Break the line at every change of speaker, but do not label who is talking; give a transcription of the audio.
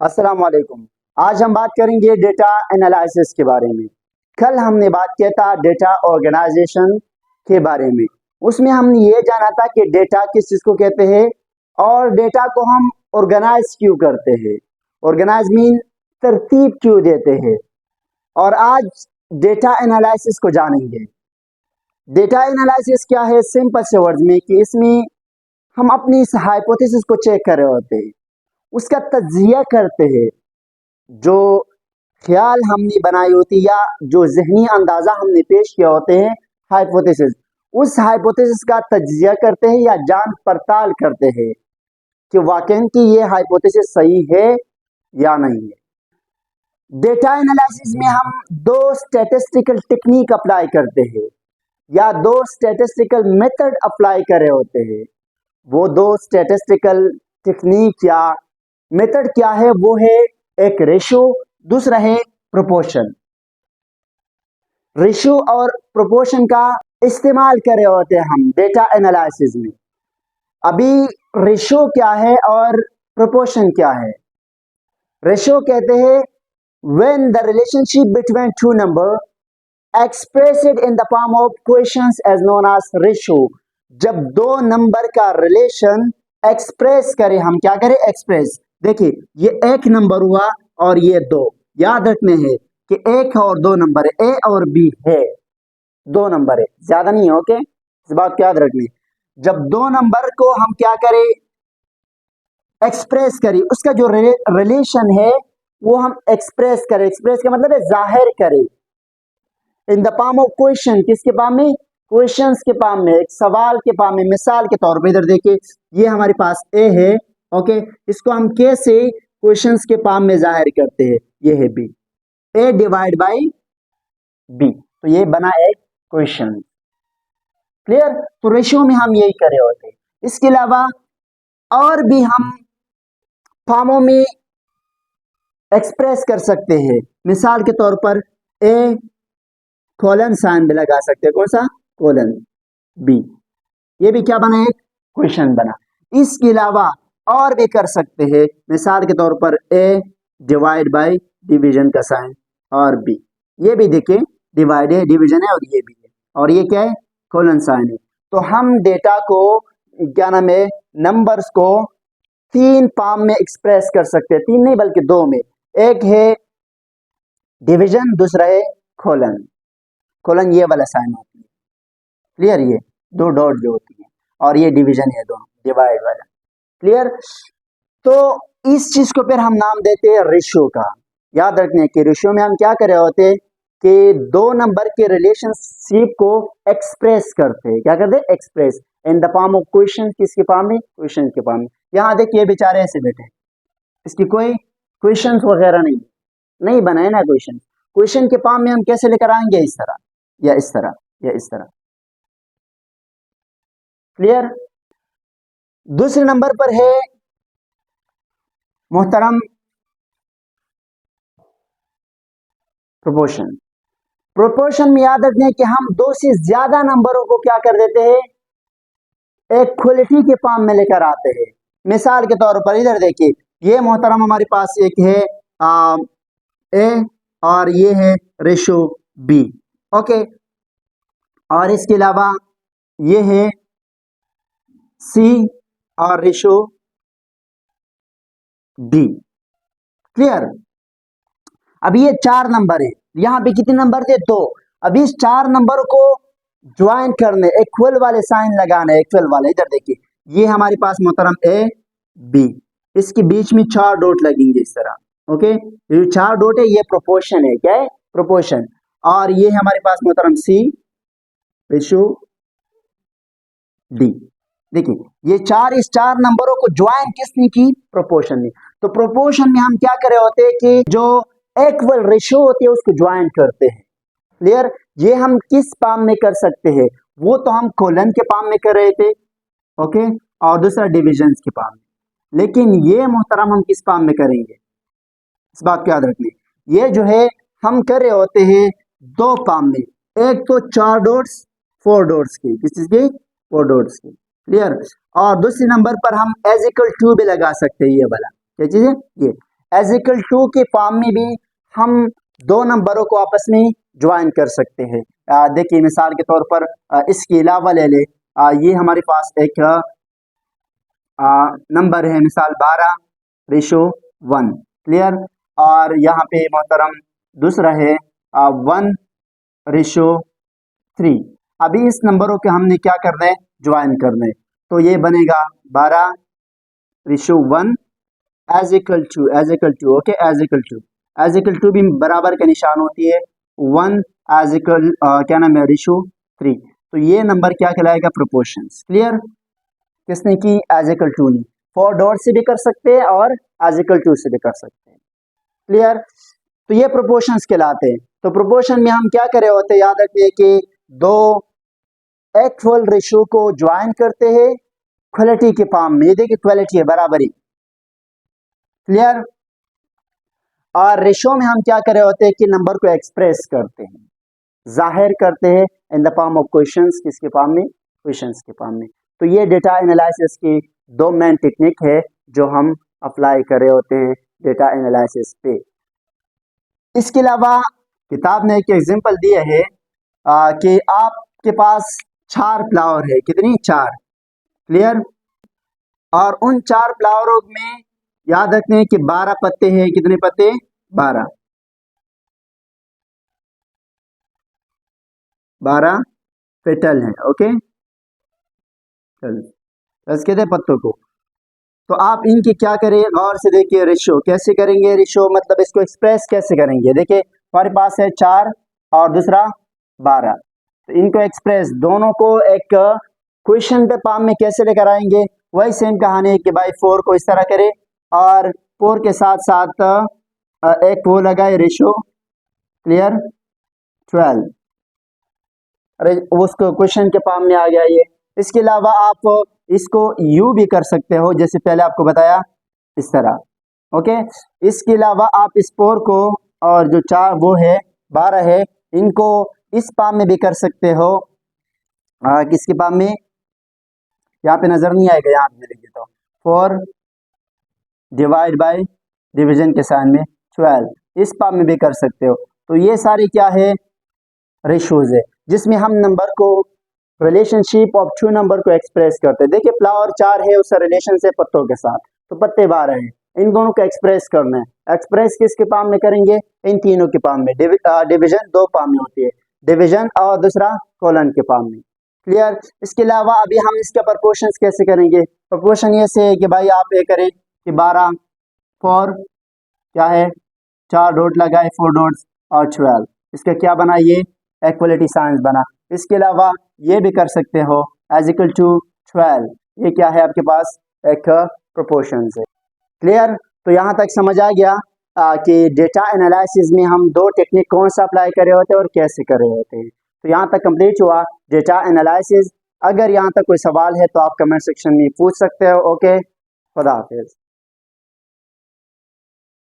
अस्सलाम वालेकुम। आज हम बात करेंगे डेटा एनालिसिस के बारे में। कल हमने बात किया था डेटा ऑर्गेनाइजेशन के बारे में। उसमें हमने ये जाना था कि डेटा किस चीज़ को कहते हैं और डेटा को हम ऑर्गेनाइज क्यों करते हैं। ऑर्गेनाइज मीन तरतीब क्यों देते हैं। और आज डेटा एनालिसिस को जानेंगे। डेटा एनालिसिस क्या है, सिंपल से वर्ड में कि इसमें हम अपनी इस हाइपोथेसिस को चेक कर रहे होते हैं, उसका तज्जिया करते हैं। जो ख्याल हमने बनाई होती या जो ज़हनी अंदाज़ा हमने पेश किया होते हैं, हाइपोथेसिस, उस हाइपोथेसिस का तज्जिया करते हैं या जांच पड़ताल करते हैं कि वाकई की ये हाइपोथेसिस सही है या नहीं है। डेटा एनालिसिस में हम दो स्टैटिस्टिकल टेक्निक अप्लाई करते हैं या दो स्टैटिस्टिकल मेथड अप्लाई कर रहे होते हैं। वो दो स्टैटिस्टिकल टेक्निक या मेथड क्या है? वो है एक रेशो, दूसरा है प्रोपोर्शन। रेशो और प्रोपोर्शन का इस्तेमाल कर रहे होते हैं हम डेटा एनालिसिस में। अभी रेशो क्या है और प्रोपोर्शन क्या है? रेशो कहते हैं when the relationship between two number expressed in the form of questions as known as ratio। जब दो नंबर का रिलेशन एक्सप्रेस करें, हम क्या करें? एक्सप्रेस। देखिए, ये एक नंबर हुआ और ये दो। याद रखने हैं कि एक और दो नंबर है, ए और बी है, दो नंबर है, ज्यादा नहीं है। ओके, इस बात को याद रखनी। जब दो नंबर को हम क्या करें? एक्सप्रेस करें, उसका जो रिलेशन है वो हम एक्सप्रेस करें। एक्सप्रेस का मतलब है जाहिर करें in the form of question. किसके फॉर्म में? क्वेश्चंस के फॉर्म में, एक सवाल के फॉर्म में। मिसाल के तौर पे इधर देखिए, ये हमारे पास ए है। ओके, इसको हम कैसे क्वेश्चंस के फॉर्म में जाहिर करते हैं? ये है B, A divide by B, तो ये बना एक क्वेश्चन। क्लियर? तो रेशियो में हम यही कर रहे होते हैं। इसके अलावा और भी हम फॉर्मों में एक्सप्रेस कर सकते हैं। मिसाल के तौर पर ए कोलन साइन भी लगा सकते हैं। कौन सा? कोलन। बी, ये भी क्या बना? एक क्वेश्चन बना। इसके अलावा और भी कर सकते हैं। मिसाल के तौर पर ए डिवाइड बाय डिवीजन का साइन और बी, ये भी देखिए डिवाइड है, डिवीजन है, और ये भी है, और ये क्या है? कोलन साइन है। तो हम डेटा को क्या नाम है, नंबर्स को तीन फॉर्म में एक्सप्रेस कर सकते हैं। तीन नहीं बल्कि दो में। एक है डिवीजन, दूसरा है कोलन। कोलन ये वाला साइन होती है, क्लियर? ये दो डॉट जो होती है, और ये डिवीजन है, दोनों डिवाइड वाला। क्लियर? तो इस चीज को फिर हम नाम देते हैं रेशियो का। याद रखने के रेशियो में हम क्या कर रहे होते हैं कि दो नंबर के रिलेशनशिप को एक्सप्रेस करते हैं। क्या करते हैं? Express in the form of question. किसके फॉर्म में? क्वेश्चन के फॉर्म में। यहाँ देखिए बेचारे ऐसे बैठे, इसकी कोई क्वेश्चंस वगैरह नहीं बनाए ना क्वेश्चन। क्वेश्चन के फॉर्म में हम कैसे लेकर आएंगे? इस तरह या इस तरह या इस तरह। क्लियर? दूसरे नंबर पर है मोहतरम प्रोपोर्शन। प्रोपोर्शन में याद रखने कि हम दो से ज्यादा नंबरों को क्या कर देते हैं? एक क्वालिटी के फॉर्म में लेकर आते हैं। मिसाल के तौर पर इधर देखिए, ये मोहतरम हमारे पास एक है ए और ये है रेशो बी। ओके, और इसके अलावा ये है सी और रेशो डी। क्लियर? अभी ये चार नंबर है, यहाँ पे कितने नंबर थे? दो। अभी इस चार नंबर को ज्वाइन करने, इक्वल वाले साइन लगाने, इक्वल वाले। इधर देखिए, ये हमारे पास मोहतरम ए बी, इसके बीच में चार डॉट लगेंगे इस तरह। ओके, ये चार डॉट है, ये प्रोपोर्शन है। क्या है? प्रोपोर्शन। और ये हमारे पास मोहतरम सी रेशो डी। देखिए, ये चार, इस चार नंबरों को ज्वाइन किसने की? प्रोपोर्शन ने। तो प्रोपोर्शन में हम क्या कर रहे होते हैं कि जो इक्वल रेशियो होती है उसको ज्वाइन करते हैं। क्लियर? ये हम किस फॉर्म में कर सकते हैं? वो तो हम कोलन के फॉर्म में कर रहे थे, ओके, और दूसरा डिविजन के फॉर्म में। लेकिन ये मोहतरम हम किस फॉर्म में करेंगे? इस बात को याद रखिए, ये जो है हम कर रहे होते हैं दो फॉर्म में। एक तो चार डॉट्स, फोर डॉट्स की, किस चीज की? फोर डॉट्स की। क्लियर? और दूसरे नंबर पर हम एज इक्वल टू भी लगा सकते हैं, ये वाला। क्या चीज है? ये एज इक्वल टू के फॉर्म में भी हम दो नंबरों को आपस में ज्वाइन कर सकते हैं। देखिए मिसाल के तौर पर इसके अलावा ले ले, ये हमारे पास एक नंबर है मिसाल 12:1, क्लियर। और यहाँ पे मोहतरम दूसरा है 1:3। अभी इस नंबरों के हमने क्या करना है, ज्वाइन करना है। तो ये बनेगा 12:1 is equal to okay, is equal to भी बराबर के निशान होती है 1 एज इक्वल क्या नाम है, 3। तो ये नंबर क्या कहलाएगा, प्रोपोर्शंस। क्लियर, किसने की, एज इक्वल टू ने। 4 डॉट से भी कर सकते हैं और एज इक्वल टू से भी कर सकते हैं। क्लियर, तो ये प्रोपोर्शंस कहलाते हैं। तो प्रोपोर्शन में हम क्या करे होते हैं, याद रखिए कि दो इक्वल रेशियो को ज्वाइन करते हैं क्वालिटी के फॉर्म में। ये देखिए क्वालिटी है, बराबरी। क्लियर, और रेशियो में हम क्या करे होते हैं कि नंबर को एक्सप्रेस करते हैं, जाहिर करते हैं in the form of questions. किसके फॉर्म में, क्वेश्चंस के फॉर्म में। तो ये डेटा एनालिसिस की दो मेन टेक्निक है जो हम अप्लाई कर रहे होते हैं डेटा एनालिसिस पे। इसके अलावा किताब ने एक एग्जांपल दिया है कि आपके पास 4 फ्लावर है, कितनी, 4। क्लियर, और उन 4 फ्लावरों में याद रखते हैं कि 12 पत्ते हैं। कितने पत्ते, 12 पेटल हैं। ओके, चल बस कहते हैं पत्तों को। तो आप इनकी क्या करें, गौर से देखिए। रेशियो कैसे करेंगे, रेशियो मतलब इसको एक्सप्रेस कैसे करेंगे। देखिए हमारे पास है 4 और दूसरा 12। तो इनको एक्सप्रेस दोनों को एक क्वेश्चन पे फॉर्म में कैसे लेकर आएंगे, वही सेम कहानी है कि भाई 4 को इस तरह करें और 4 के साथ साथ एक वो लगाए रेशियो। क्लियर, 12। अरे उसको क्वेश्चन के फॉर्म में आ गया ये। इसके अलावा आप इसको यू भी कर सकते हो, जैसे पहले आपको बताया इस तरह। ओके, इसके अलावा आप इस 4 को और जो 4 वो है 12 है, इनको इस फॉर्म में भी कर सकते हो। किसके फॉर्म में, यहाँ पे नजर नहीं आएगा, यहाँ पे लिखिए तो 4 डिवाइड बाय डिवीजन के साइन में 12, इस फॉर्म में भी कर सकते हो। तो ये सारी क्या है, रेशियोज है जिसमें हम नंबर को, रिलेशनशिप ऑफ 2 नंबर को एक्सप्रेस करते हैं। देखिए फ्लावर 4 है, उसका रिलेशन से पत्तों के साथ, तो पत्ते 12 हैं, इन दोनों को एक्सप्रेस करना है। एक्सप्रेस किसके फॉर्म में करेंगे, इन तीनों के फॉर्म में। डिवीजन 2 फॉर्म में होती है, डिवीजन और दूसरा कोलन के फॉर्म में। क्लियर, इसके अलावा अभी हम इसके प्रोपोर्शंस कैसे करेंगे। प्रोपोर्शन ये से है कि भाई आप ये करें कि 12 4 क्या है, 4 डॉट लगाए, 4 डॉट्स और 12, इसका क्या बना, ये इक्वलिटी साइंस बना। इसके अलावा ये भी कर सकते हो एज इक्वल टू 12, ये क्या है आपके पास, एक प्रोपोर्शन है। क्लियर, तो यहाँ तक समझ आ गया कि डेटा एनालिसिस में हम दो टेक्निक कौन सा अप्लाई कर रहे होते हैं और कैसे कर रहे होते हैं। तो यहाँ तक कंप्लीट हुआ डेटा एनालिसिस। अगर यहाँ तक कोई सवाल है तो आप कमेंट सेक्शन में पूछ सकते हो। ओके, खुदा हाफिज।